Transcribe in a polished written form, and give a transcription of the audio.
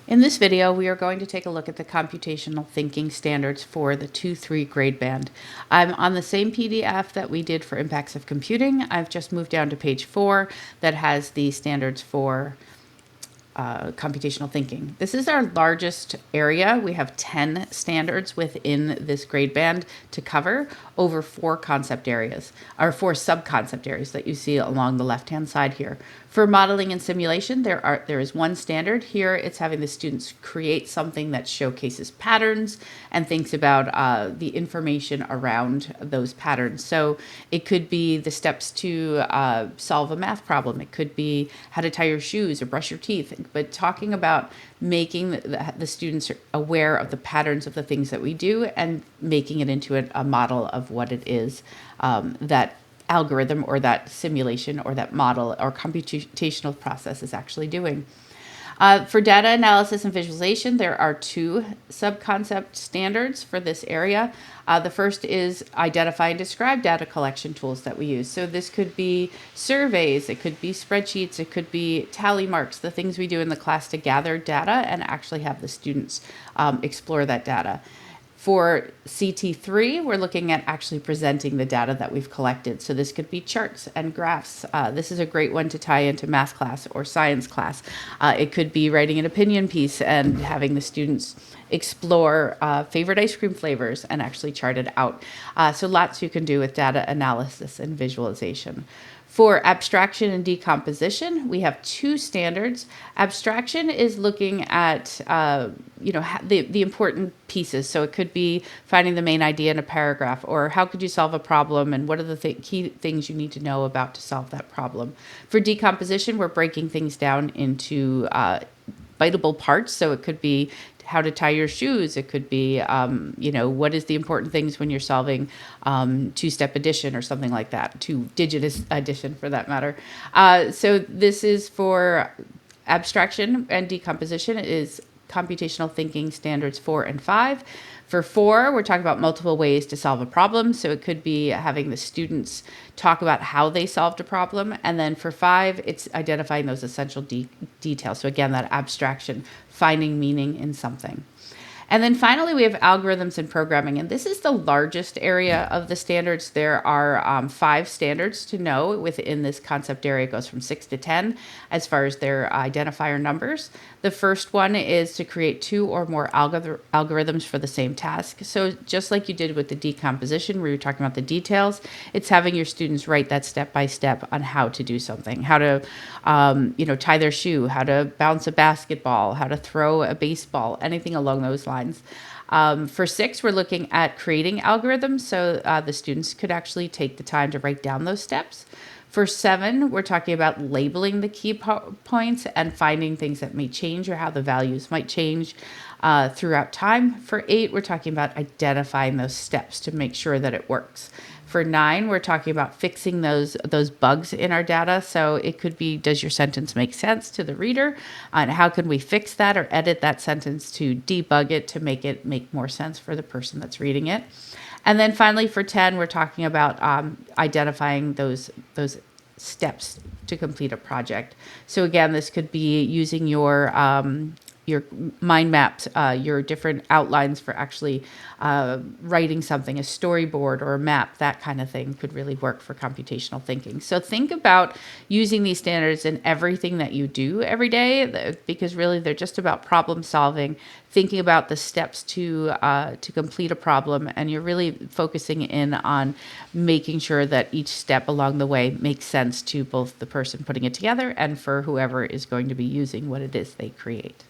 In this video, we are going to take a look at the computational thinking standards for the 2-3 grade band. I'm on the same PDF that we did for impacts of computing. I've just moved down to page 4 that has the standards for computational thinking. This is our largest area. We have 10 standards within this grade band to cover over 4 concept areas, or 4 sub-concept areas that you see along the left-hand side here. For modeling and simulation, there is one standard. Here it's having the students create something that showcases patterns and thinks about the information around those patterns. So it could be the steps to solve a math problem. It could be how to tie your shoes or brush your teeth. But talking about making the students aware of the patterns of the things that we do and making it into a model of what it is that algorithm or that simulation or that model or computational process is actually doing. For data analysis and visualization, there are 2 sub-concept standards for this area. The first is identify and describe data collection tools that we use. So this could be surveys, it could be spreadsheets, it could be tally marks, the things we do in the class to gather data and actually have the students explore that data. For CT3, we're looking at actually presenting the data that we've collected. So this could be charts and graphs. This is a great one to tie into math class or science class. It could be writing an opinion piece and having the students explore favorite ice cream flavors and actually chart it out. So lots you can do with data analysis and visualization. For abstraction and decomposition, we have 2 standards. Abstraction is looking at the important pieces. So it could be finding the main idea in a paragraph, or how could you solve a problem, and what are the key things you need to know about to solve that problem. For decomposition, we're breaking things down into biteable parts. So it could be how to tie your shoes. It could be, what is the important things when you're solving 2-step addition or something like that, 2-digit addition for that matter. So this is for abstraction and decomposition is computational thinking standards 4 and 5. For 4, we're talking about multiple ways to solve a problem. So it could be having the students talk about how they solved a problem. And then for 5, it's identifying those essential details. So again, that abstraction, finding meaning in something. And then finally, we have algorithms and programming. And this is the largest area of the standards. There are 5 standards to know within this concept area. It goes from 6 to 10 as far as their identifier numbers. The first one is to create 2 or more algorithms for the same task. So just like you did with the decomposition, where you're talking about the details, it's having your students write that step by step on how to do something, how to tie their shoe, how to bounce a basketball, how to throw a baseball, anything along those lines. For 6, we're looking at creating algorithms, so the students could actually take the time to write down those steps. For 7, we're talking about labeling the key points and finding things that may change or how the values might change throughout time. For 8, we're talking about identifying those steps to make sure that it works. For 9, we're talking about fixing those bugs in our data. So it could be, does your sentence make sense to the reader? And how can we fix that or edit that sentence to debug it to make it make more sense for the person that's reading it? And then finally, for 10, we're talking about identifying those steps to complete a project. So again, this could be using your mind maps, your different outlines for actually writing something, a storyboard or a map, that kind of thing could really work for computational thinking. So think about using these standards in everything that you do every day, because really they're just about problem solving, thinking about the steps to complete a problem, and you're really focusing in on making sure that each step along the way makes sense to both the person putting it together and for whoever is going to be using what it is they create.